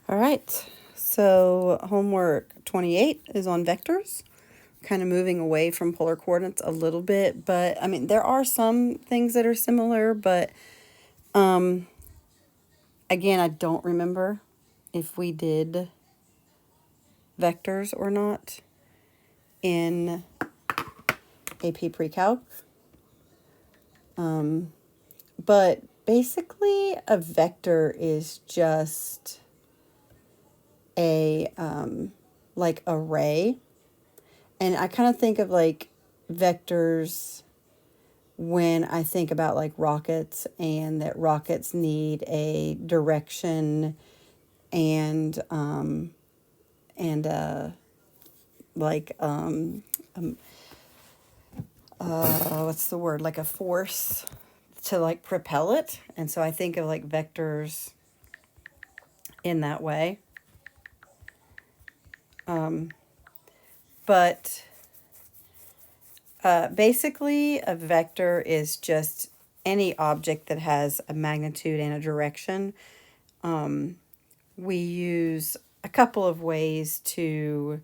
All right, so homework 28 is on vectors, kind of moving away from polar coordinates a little bit, but I mean, there are some things that are similar, but again, I don't remember if we did vectors or not in AP Pre-Calc. But basically, a vector is just a like array, and I kind of think of like vectors when I think about like rockets, and that rockets need a direction and like what's the word, like a force to like propel it. And so I think of like vectors in that way. But basically, a vector is just any object that has a magnitude and a direction. We use a couple of ways to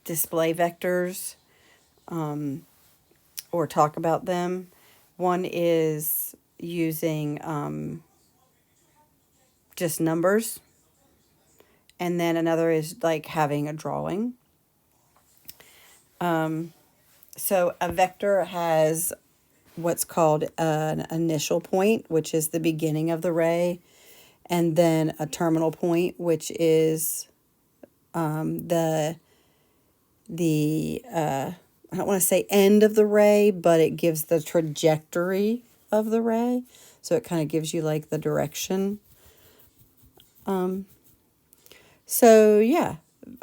display vectors or talk about them. One is using just numbers, and then another is like having a drawing. So a vector has what's called an initial point, which is the beginning of the ray, and then a terminal point, which is the I don't want to say end of the ray, but it gives the trajectory of the ray. So it kind of gives you like the direction. So yeah,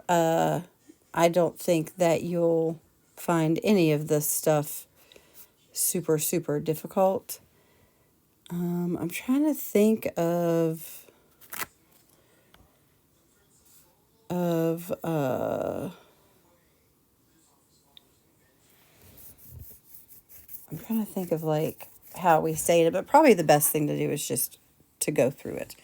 I don't think that you'll find any of this stuff super, super difficult. I'm trying to think of I'm trying to think of like how we state it, but probably the best thing to do is just to go through it.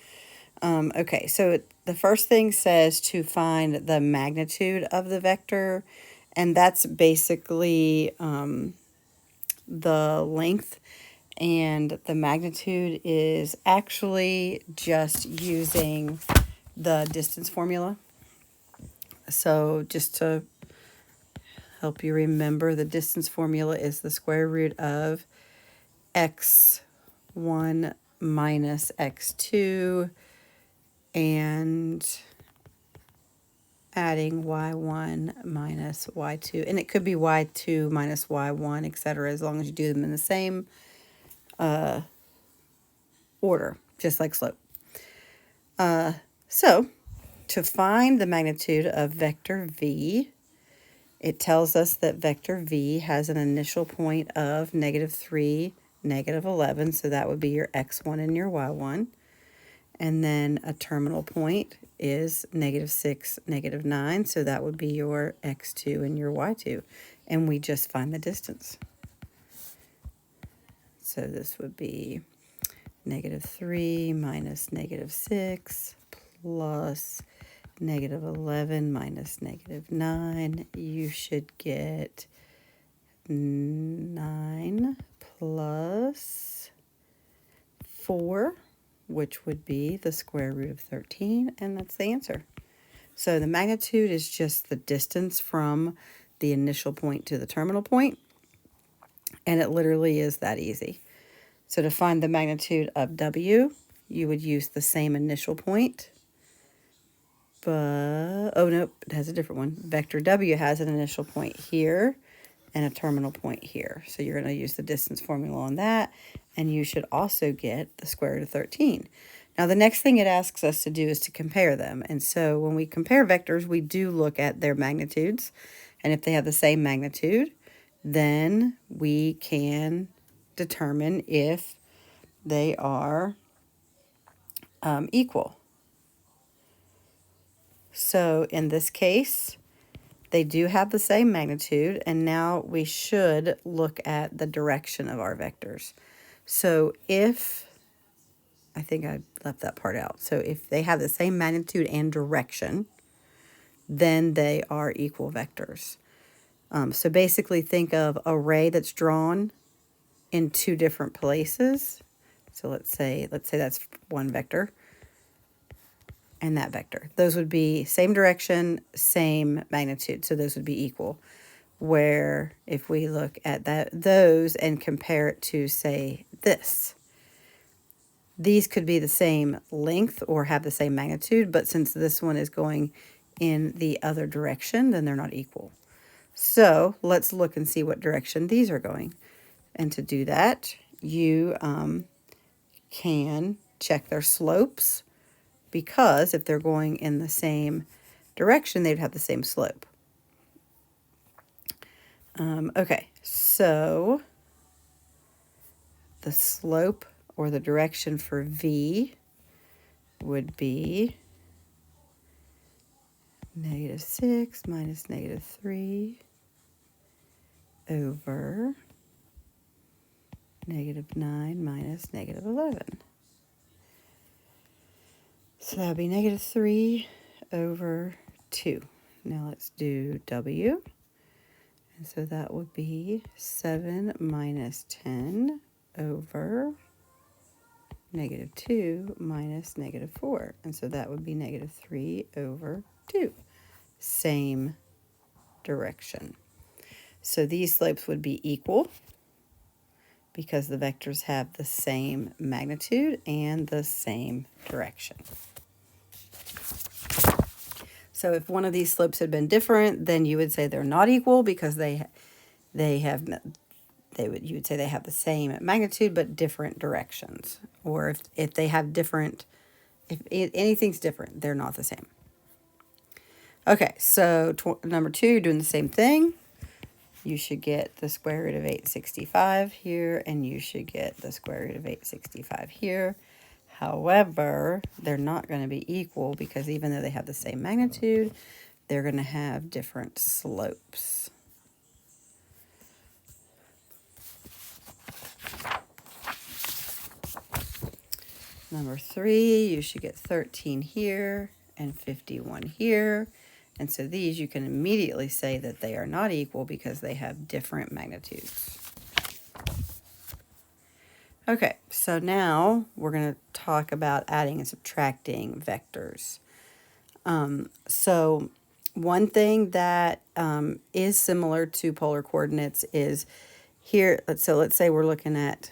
Okay, so the first thing says to find the magnitude of the vector, and that's basically the length, and the magnitude is actually just using the distance formula. So just to help you remember, the distance formula is the square root of x1 minus x2 and adding y1 minus y2. And it could be y2 minus y1, etc., as long as you do them in the same order, just like slope. So to find the magnitude of vector v, it tells us that vector v has an initial point of -3, -11, so that would be your x1 and your y1. And then a terminal point is -6, -9, so that would be your x2 and your y2. And we just find the distance. So this would be -3 minus -6 plus -11 minus -9. You should get 9 plus 4, which would be the square root of 13, and that's the answer. So the magnitude is just the distance from the initial point to the terminal point, and it literally is that easy. So to find the magnitude of W, you would use the same initial point, but, oh nope, it has a different one. Vector W has an initial point here and a terminal point here. So you're going to use the distance formula on that, and you should also get the square root of 13. Now, the next thing it asks us to do is to compare them. And so when we compare vectors, we do look at their magnitudes. And if they have the same magnitude, then we can determine if they are equal. So in this case, they do have the same magnitude, and now we should look at the direction of our vectors. So if I think I left that part out. So if they have the same magnitude and direction, then they are equal vectors. So basically think of a ray that's drawn in two different places. So let's say that's one vector and that vector. Those would be same direction, same magnitude. So those would be equal. Where if we look at those and compare it to, say, this, these could be the same length or have the same magnitude, but since this one is going in the other direction, then they're not equal. So let's look and see what direction these are going. And to do that, you can check their slopes, because if they're going in the same direction, they'd have the same slope. Okay, so the slope or the direction for V would be -6 minus -3 over -9 minus -11. So that would be -3 over 2. Now let's do W. And so that would be 7 minus 10 over -2 minus -4. And so that would be -3 over 2. Same direction. So these slopes would be equal because the vectors have the same magnitude and the same direction. So if one of these slopes had been different, then you would say they're not equal because you would say they have the same magnitude but different directions. Or if they have different, if anything's different, they're not the same. Okay, so number 2, you're doing the same thing. You should get the square root of 865 here, and you should get the square root of 865 here. However, they're not going to be equal because even though they have the same magnitude, they're going to have different slopes. Number 3, you should get 13 here and 51 here. And so these you can immediately say that they are not equal because they have different magnitudes. Okay, so now we're going to talk about adding and subtracting vectors. So one thing that is similar to polar coordinates is here. Let's say we're looking at,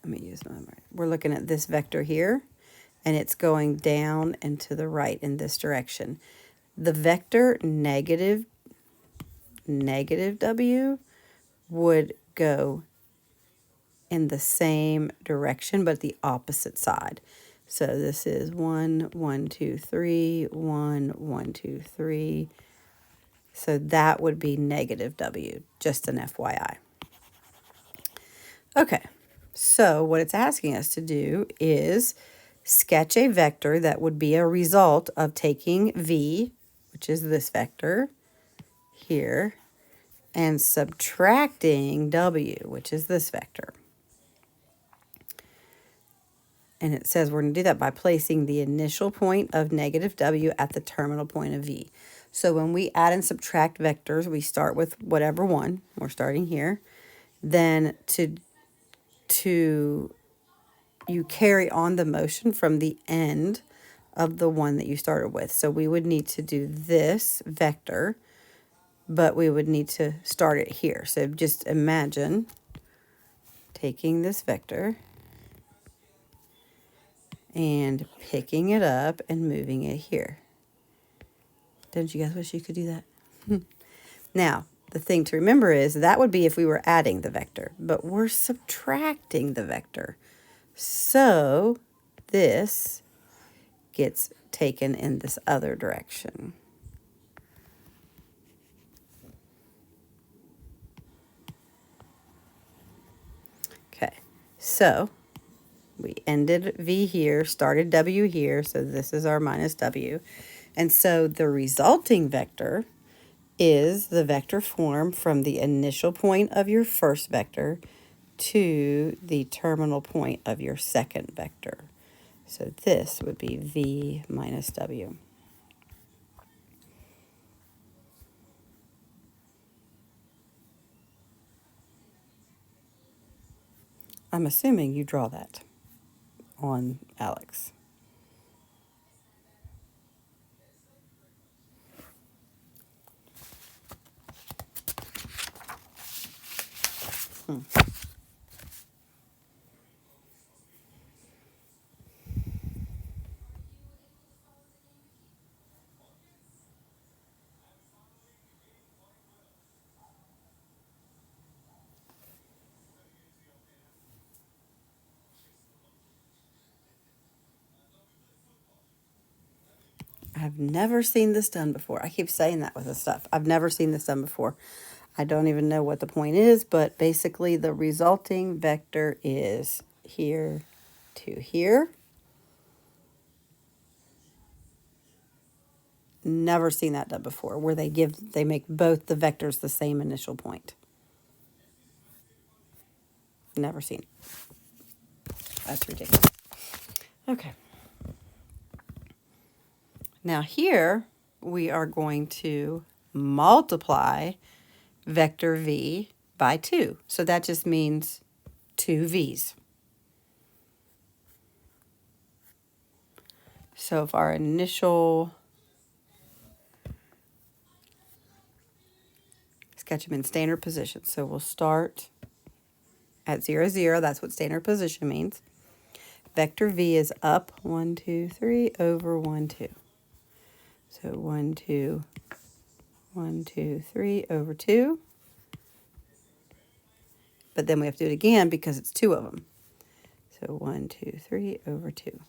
we're looking at this vector here, and it's going down and to the right in this direction. The vector negative W would go in the same direction but the opposite side. So this is 1, 1, 2, 3, 1, 1, 2, 3. So that would be negative W, just an FYI. Okay, so what it's asking us to do is sketch a vector that would be a result of taking V, which is this vector here, and subtracting W, which is this vector. And it says we're going to do that by placing the initial point of negative W at the terminal point of V. So when we add and subtract vectors, we start with whatever one. We're starting here. Then you carry on the motion from the end of the one that you started with. So we would need to do this vector, but we would need to start it here. So just imagine taking this vector and picking it up and moving it here. Don't you guys wish you could do that? Now, the thing to remember is that would be if we were adding the vector, but we're subtracting the vector. So this gets taken in this other direction. Okay, so we ended V here, started W here, so this is our minus W. And so the resulting vector is the vector form from the initial point of your first vector to the terminal point of your second vector. So this would be V minus W. I'm assuming you draw that on Alex. I've never seen this done before. I keep saying that with this stuff. I've never seen this done before. I don't even know what the point is, but basically the resulting vector is here to here. Never seen that done before, where they make both the vectors the same initial point. Never seen it. That's ridiculous. Okay. Now here we are going to multiply vector v by 2. So that just means 2 v's. So if our initial, sketch them in standard position. So we'll start at 0, 0. That's what standard position means. Vector v is up 1, 2, 3 over 1, 2. So 1, 2, 1, 2, 3 over 2. But then we have to do it again because it's 2 of them. So 1, 2, 3 over 2.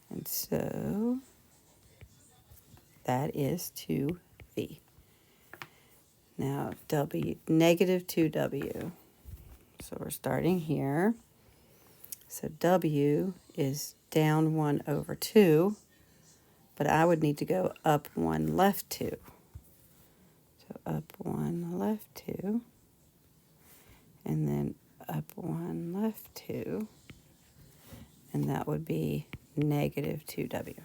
And so that is 2v. Now w, negative 2w. So we're starting here. So w is down 1 over 2. But I would need to go up 1, left 2. So up 1, left 2. And then up 1, left 2. And that would be negative 2w.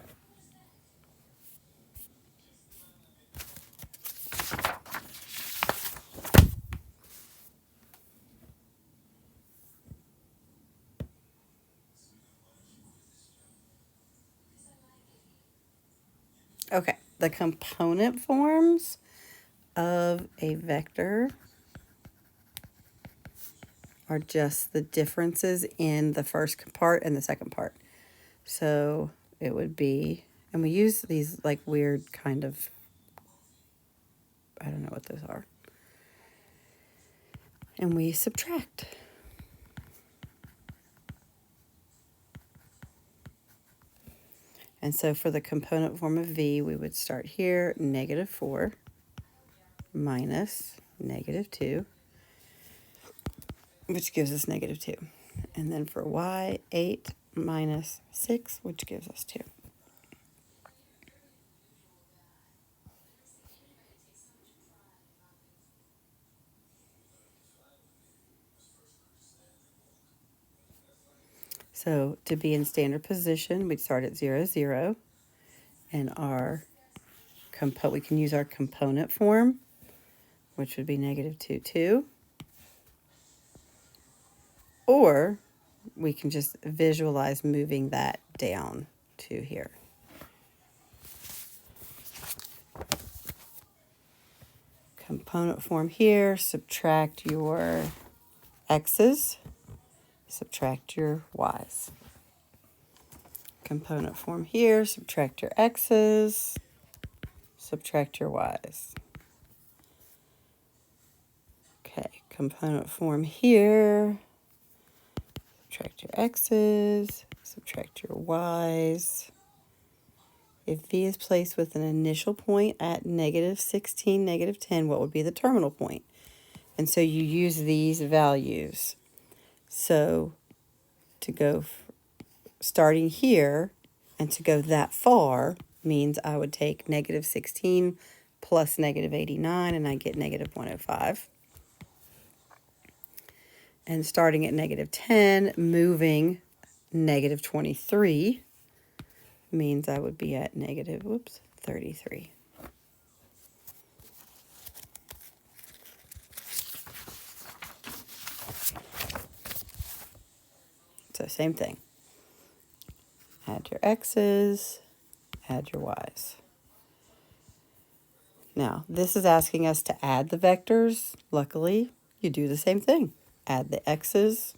Okay, the component forms of a vector are just the differences in the first part and the second part. So it would be, and we use these like weird kind of, I don't know what those are. And we subtract. And so for the component form of v, we would start here, negative 4 minus negative 2, which gives us negative 2. And then for y, 8 minus 6, which gives us 2. So to be in standard position, we'd start at 0, 0. And we can use our component form, which would be negative 2, 2. Or we can just visualize moving that down to here. Component form here, subtract your x's, subtract your y's. Component form here, subtract your x's, subtract your y's. Okay, component form here, subtract your x's, subtract your y's. If v is placed with an initial point at negative 16, negative 10, what would be the terminal point? And so you use these values. So to go starting here and to go that far means I would take negative 16 plus negative 89, and I get negative 105. And starting at negative 10, moving negative 23 means I would be at negative, 33. So same thing. Add your x's, add your y's. Now, this is asking us to add the vectors. Luckily, you do the same thing. Add the x's,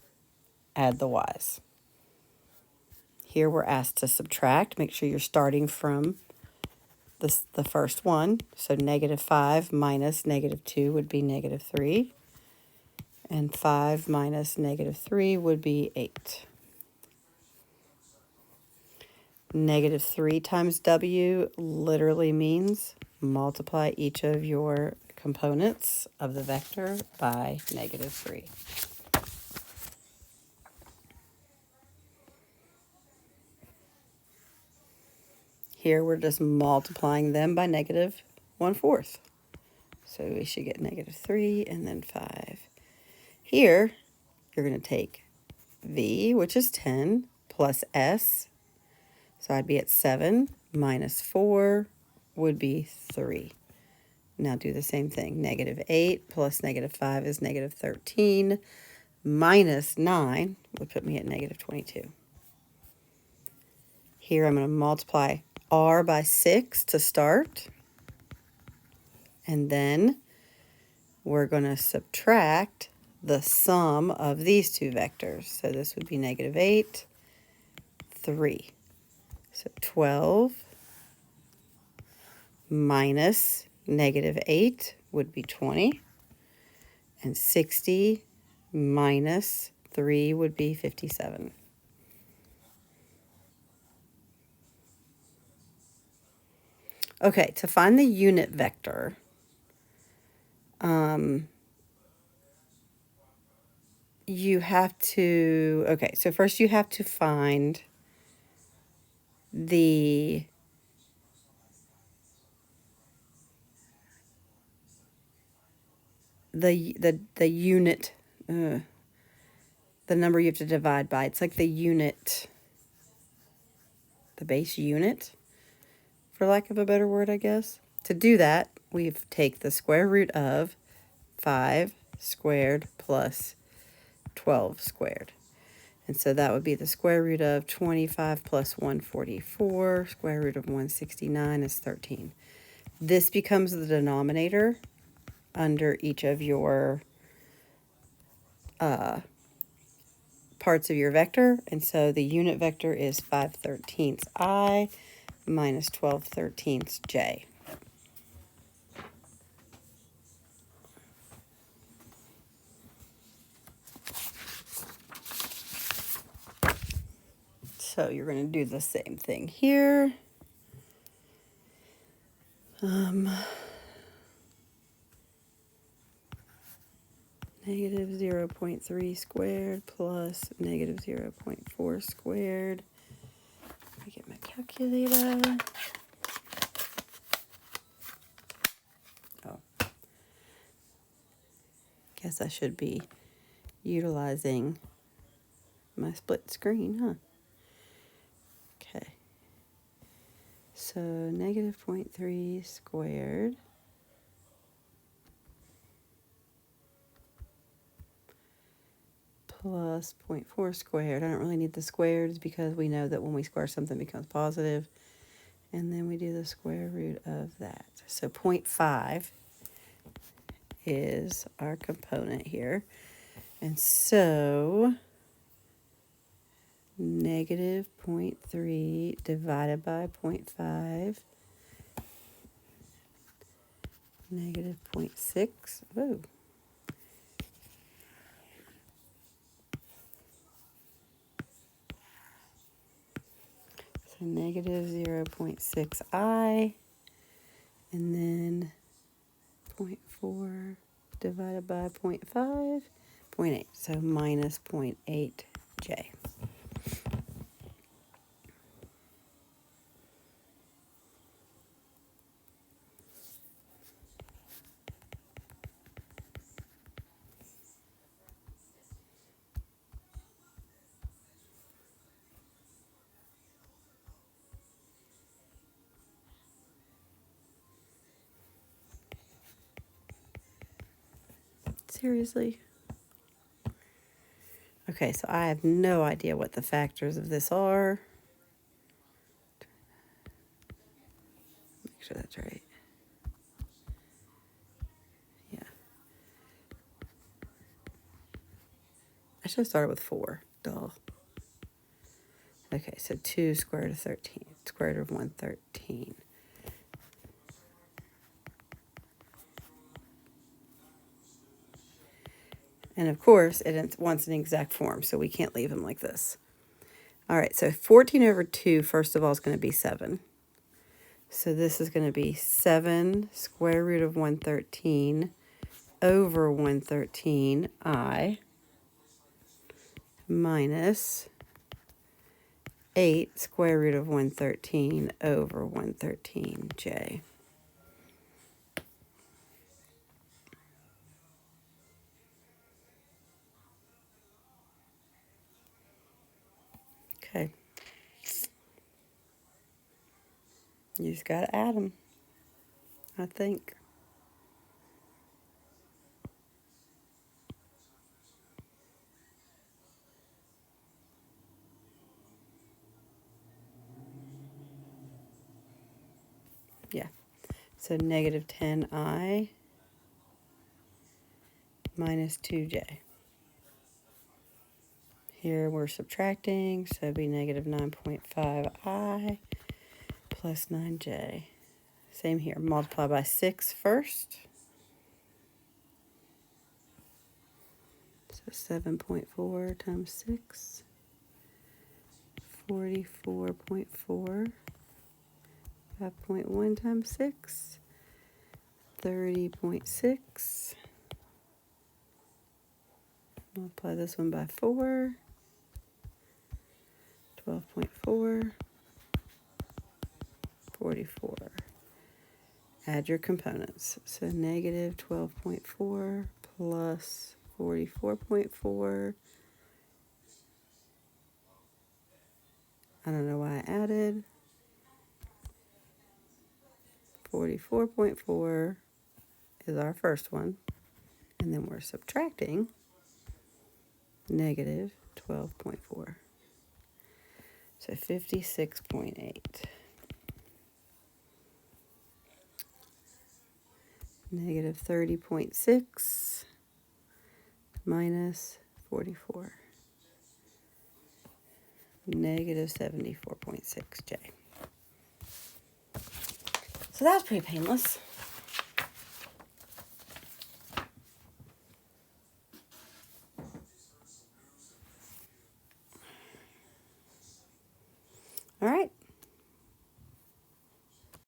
add the y's. Here we're asked to subtract. Make sure you're starting from the first one. So negative 5 minus negative 2 would be negative 3. And 5 minus negative 3 would be 8. Negative 3 times w literally means multiply each of your components of the vector by negative 3. Here we're just multiplying them by negative 1/4. So we should get negative 3 and then 5. Here, you're going to take v, which is 10, plus s. So I'd be at 7 minus 4 would be 3. Now do the same thing. Negative 8 plus negative 5 is negative 13. Minus 9 would put me at negative 22. Here I'm going to multiply r by 6 to start. And then we're going to subtract the sum of these two vectors. So this would be negative 8, 3. So 12 minus negative 8 would be 20. And 60 minus 3 would be 57. Okay, to find the unit vector, you have to, okay, so first you have to find the unit, the number you have to divide by. It's like the unit, the base unit, for lack of a better word, I guess. To do that, we take the square root of 5 squared plus 12 squared. And so that would be the square root of 25 plus 144. Square root of 169 is 13. This becomes the denominator under each of your parts of your vector. And so the unit vector is 5/13 I minus 12/13 j. So you're going to do the same thing here. Negative 0.3 squared plus negative 0.4 squared. Let me get my calculator. Oh. Guess I should be utilizing my split screen, huh? Okay. So negative 0.3 squared plus 0.4 squared. I don't really need the squares because we know that when we square something it becomes positive. And then we do the square root of that. So 0.5 is our component here. And so negative 0.3 divided by 0.5, negative 0.6. Oh. So negative 0.6 I, and then 0.4 divided by 0.5, 0.8. So minus 0.8 j. Seriously? Okay, so I have no idea what the factors of this are. Make sure that's right. Yeah. I should have started with 4. Duh. Okay, so 2 square root of 13. Square root of 113. And of course, it wants an exact form, so we can't leave them like this. All right, so 14 over 2, first of all, is going to be 7. So this is going to be 7 square root of 113 over 113i minus 8 square root of 113 over 113j. Okay. You just got to add them, I think. Yeah. So negative 10i minus 2j. Here we're subtracting, so it'd be negative 9.5i plus 9j. Same here, multiply by 6 first. So 7.4 times 6, 44.4. 5.1 times 6, 30.6. Multiply this one by 4, 12.4, 44. Add your components. So negative 12.4 plus 44.4. I don't know why I added. 44.4 is our first one. And then we're subtracting negative 12.4. So 56.8. Negative 30.6 minus 44. Negative 74.6j. So that was pretty painless. All right,